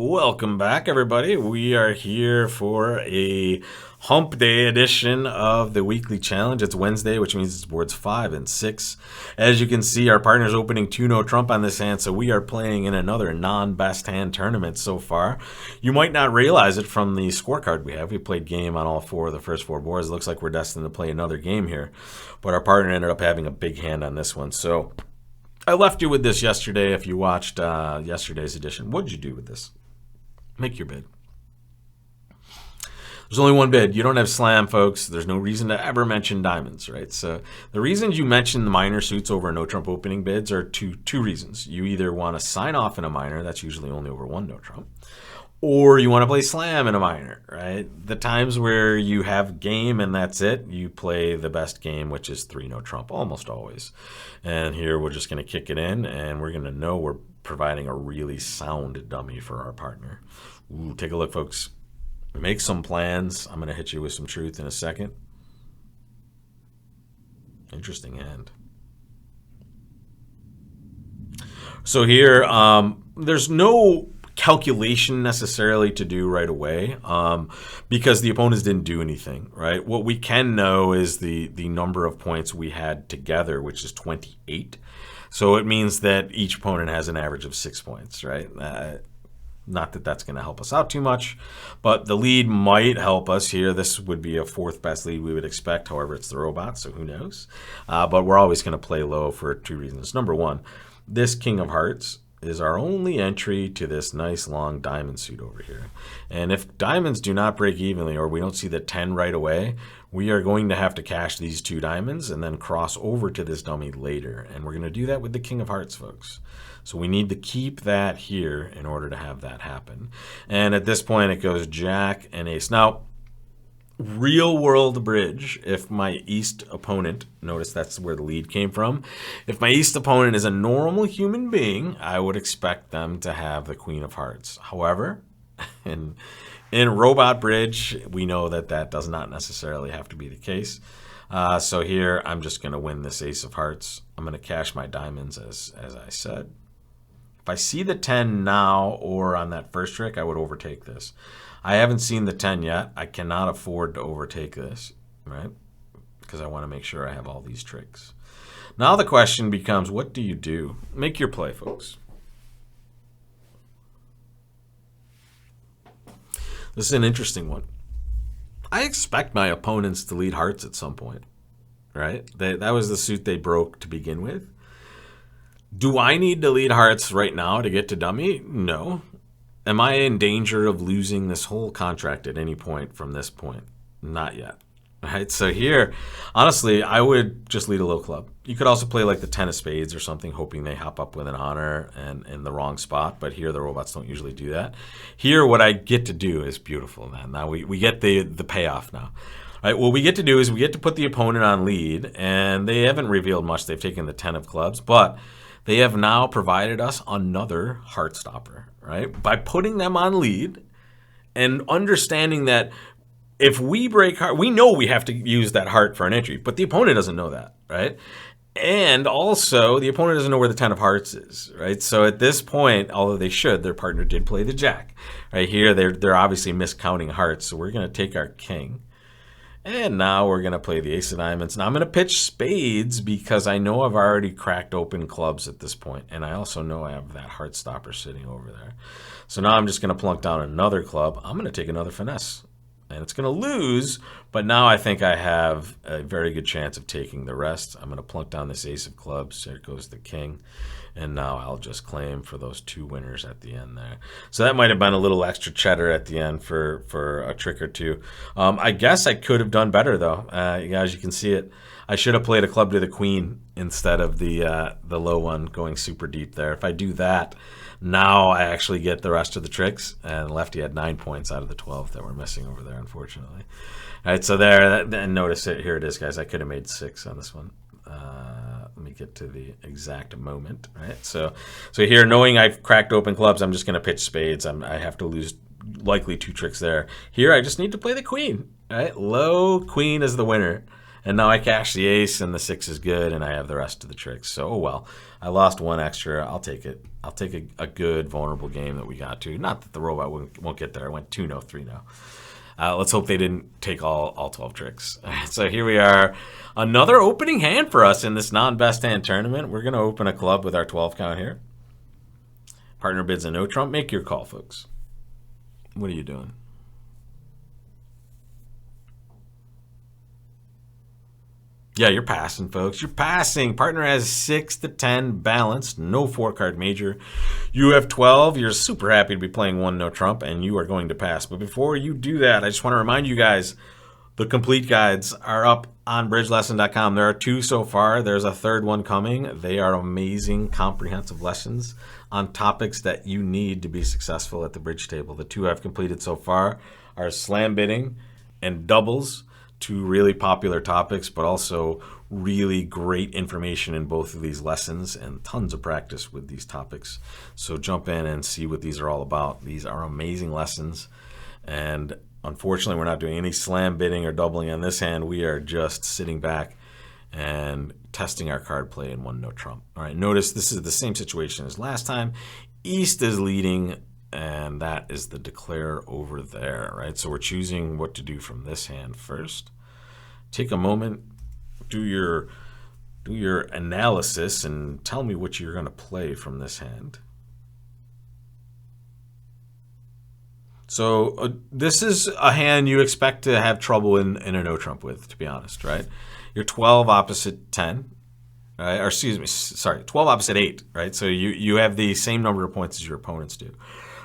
Welcome back, everybody. We are here for a hump day edition of the weekly challenge. It's Wednesday, which means it's boards 5 and 6. As you can see, our partner's opening 2 no trump on this hand, so we are playing in another non-best hand tournament so far. You might not realize it from the scorecard we have. We played game on all 4 of the first 4 boards. It looks like we're destined to play another game here, but our partner ended up having a big hand on this one. So I left you with this yesterday. If you watched yesterday's edition, what did you do with this? Make your bid. There's only one bid. You don't have slam, folks. There's no reason to ever mention diamonds, right? So the reasons you mention the minor suits over no trump opening bids are two reasons. You either want to sign off in a minor, that's usually only over 1 no trump, or you want to play slam in a minor, right? The times where you have game and that's it, you play the best game, which is 3 no trump, almost always. And here we're just going to kick it in, and we're going to know we're providing a really sound dummy for our partner. Ooh, take a look, folks. Make some plans. I'm going to hit you with some truth in a second. Interesting hand. So here, there's no calculation necessarily to do right away because the opponents didn't do anything, right? What we can know is the number of points we had together, which is 28. So it means that each opponent has an average of 6 points, right? Not that that's going to help us out too much, but the lead might help us here. This would be a 4th best lead we would expect. However, it's the robot, so who knows? But we're always going to play low for 2 reasons. Number 1, this King of Hearts is our only entry to this nice long diamond suit over here. And if diamonds do not break evenly, or we don't see the 10 right away, we are going to have to cash these 2 diamonds and then cross over to this dummy later. And we're going to do that with the King of Hearts, folks. So we need to keep that here in order to have that happen. And at this point, it goes Jack and Ace. Now, real world bridge, if my East opponent, notice that's where the lead came from, if my East opponent is a normal human being, I would expect them to have the Queen of Hearts. However, in robot bridge, we know that that does not necessarily have to be the case. So here, I'm just going to win this Ace of Hearts. I'm going to cash my diamonds, as I said. If I see the 10 now or on that first trick, I would overtake this. I haven't seen the 10 yet. I cannot afford to overtake this, right? Because I want to make sure I have all these tricks. Now the question becomes, what do you do? Make your play, folks. This is an interesting one. I expect my opponents to lead hearts at some point, right? That was the suit they broke to begin with. Do I need to lead hearts right now to get to dummy? No. Am I in danger of losing this whole contract at any point from this point? Not yet. Right? So here, honestly, I would just lead a low club. You could also play like the 10 of spades or something, hoping they hop up with an honor and in the wrong spot. But here, the robots don't usually do that. Here, what I get to do is beautiful, man. Now we get the payoff now. All right, what we get to do is we get to put the opponent on lead, and they haven't revealed much. They've taken the 10 of clubs, but they have now provided us another heart stopper, right? By putting them on lead and understanding that if we break heart, we know we have to use that heart for an entry, but the opponent doesn't know that, right? And also, the opponent doesn't know where the 10 of hearts is, right? So at this point, although they should, their partner did play the jack. Right here, they're obviously miscounting hearts, so we're going to take our king. And now we're going to play the ace of diamonds. Now I'm going to pitch spades because I know I've already cracked open clubs at this point, and I also know I have that heart stopper sitting over there. So now I'm just going to plunk down another club. I'm going to take another finesse, and it's going to lose, but now I think I have a very good chance of taking the rest. I'm going to plunk down this ace of clubs. There goes the king. And now I'll just claim for those 2 winners at the end there. So that might have been a little extra cheddar at the end for a trick or 2. I guess I could have done better, though. As you can see it, I should have played a club to the queen instead of the low one going super deep there. If I do that, now I actually get the rest of the tricks. And Lefty had 9 points out of the 12 that were missing over there, unfortunately. All right, so there, and notice it. Here it is, guys. I could have made 6 on this one. Let me get to the exact moment, right? So here, knowing I've cracked open clubs, I'm just going to pitch spades. I have to lose likely 2 tricks there. Here, I just need to play the queen, right? Low queen is the winner. And now I cash the ace, and the 6 is good, and I have the rest of the tricks. So, oh well. I lost 1 extra. I'll take it. I'll take a good, vulnerable game that we got to. Not that the robot won't get there. I went 2-0, 3-0. Let's hope they didn't take all 12 tricks. So here we are. Another opening hand for us in this non-best hand tournament. We're going to open a club with our 12 count here. Partner bids a no trump. Make your call, folks. What are you doing? Yeah, you're passing, folks. You're passing. Partner has 6 to 10 balanced, no 4-card major. You have 12. You're super happy to be playing 1 no trump, and you are going to pass. But before you do that, I just want to remind you guys, the complete guides are up on bridgelesson.com. There are 2 so far. There's a 3rd one coming. They are amazing, comprehensive lessons on topics that you need to be successful at the bridge table. The 2 I've completed so far are slam bidding and doubles. 2 really popular topics, but also really great information in both of these lessons and tons of practice with these topics. So jump in and see what these are all about. These are amazing lessons. And unfortunately, we're not doing any slam bidding or doubling on this hand. We are just sitting back and testing our card play in 1 no trump. All right, notice this is the same situation as last time. East is leading, and that is the declare over there, right? So we're choosing what to do from this hand first. Take a moment, do your analysis, and tell me what you're going to play from this hand. So this is a hand you expect to have trouble in a no trump with, to be honest, right? You're 12 opposite 10. Or excuse me, sorry, 12 opposite 8, right? So you have the same number of points as your opponents do.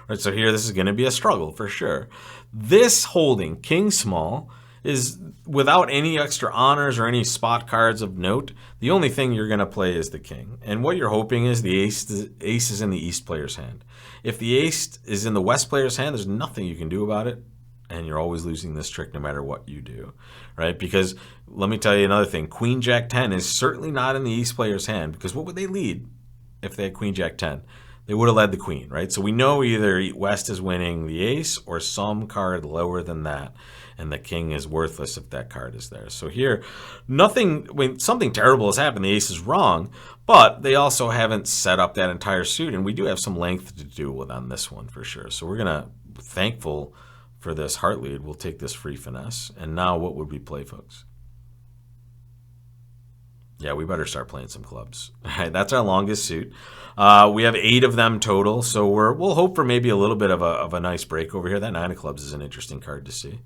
Right, so here this is going to be a struggle for sure. This holding, king small, is without any extra honors or any spot cards of note. The only thing you're going to play is the king. And what you're hoping is the ace is in the east player's hand. If the ace is in the west player's hand, there's nothing you can do about it. And you're always losing this trick no matter what you do, right? Because let me tell you another thing. Queen Jack 10 is certainly not in the east player's hand, because what would they lead if they had Queen Jack 10? They would have led the queen, right? So we know either west is winning the ace or some card lower than that, and the king is worthless if that card is there. So here, something terrible has happened. The ace is wrong, but they also haven't set up that entire suit, and we do have some length to deal with on this one for sure. So we're going to, thankful for this heart lead, we'll take this free finesse. And now what would we play, folks? Yeah, we better start playing some clubs. All right, that's our longest suit. We have 8 of them total, so we'll hope for maybe a little bit of a nice break over here. That 9 of clubs is an interesting card to see.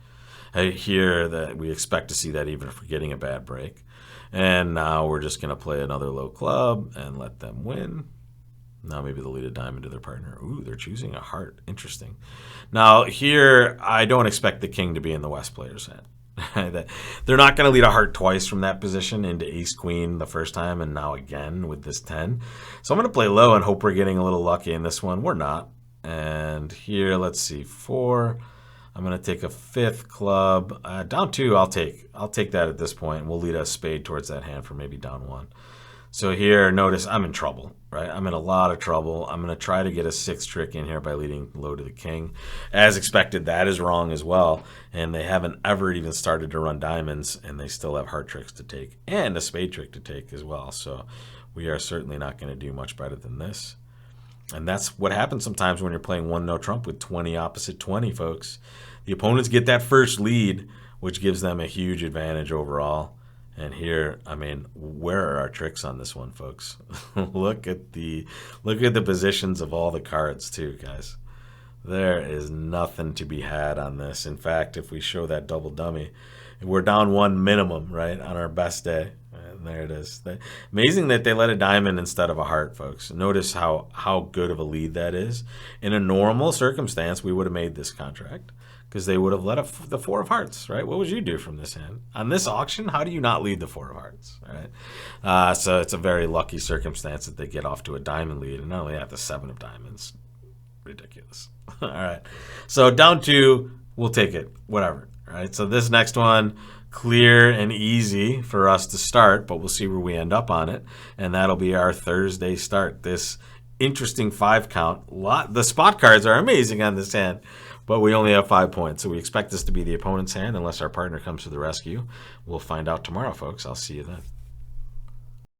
Here that we expect to see that even if we're getting a bad break. And now we're just going to play another low club and let them win. Now maybe they'll lead a diamond to their partner. Ooh, they're choosing a heart. Interesting. Now here, I don't expect the king to be in the west player's hand. They're not going to lead a heart twice from that position into ace queen the first time and now again with this 10. So I'm going to play low and hope we're getting a little lucky in this one. We're not. And here, let's see, 4. I'm going to take a 5th club. Down 2, I'll take that at this point. We'll lead a spade towards that hand for maybe down 1. So here, notice I'm in trouble, right? I'm in a lot of trouble. I'm going to try to get a 6th trick in here by leading low to the king. As expected, that is wrong as well. And they haven't ever even started to run diamonds, and they still have heart tricks to take and a spade trick to take as well. So we are certainly not going to do much better than this. And that's what happens sometimes when you're playing 1 no trump with 20 opposite 20, folks. The opponents get that first lead, which gives them a huge advantage overall. And here, I mean, where are our tricks on this one, folks? Look at the positions of all the cards too, guys. There is nothing to be had on this. In fact, if we show that double dummy, we're down 1 minimum, right, on our best day. And there it is. Amazing that they let a diamond instead of a heart, folks. Notice how good of a lead that is. In a normal circumstance, we would have made this contract, because they would have led the 4 of hearts, right? What would you do from this hand? On this auction, how do you not lead the 4 of hearts, right? So it's a very lucky circumstance that they get off to a diamond lead, and not only that, the 7 of diamonds. Ridiculous. All right. So down 2, we'll take it, whatever, right? So this next one, clear and easy for us to start, but we'll see where we end up on it, and that'll be our Thursday start. This interesting 5 count. The spot cards are amazing on this hand. But we only have 5 points, so we expect this to be the opponent's hand unless our partner comes to the rescue. We'll find out tomorrow, folks. I'll see you then.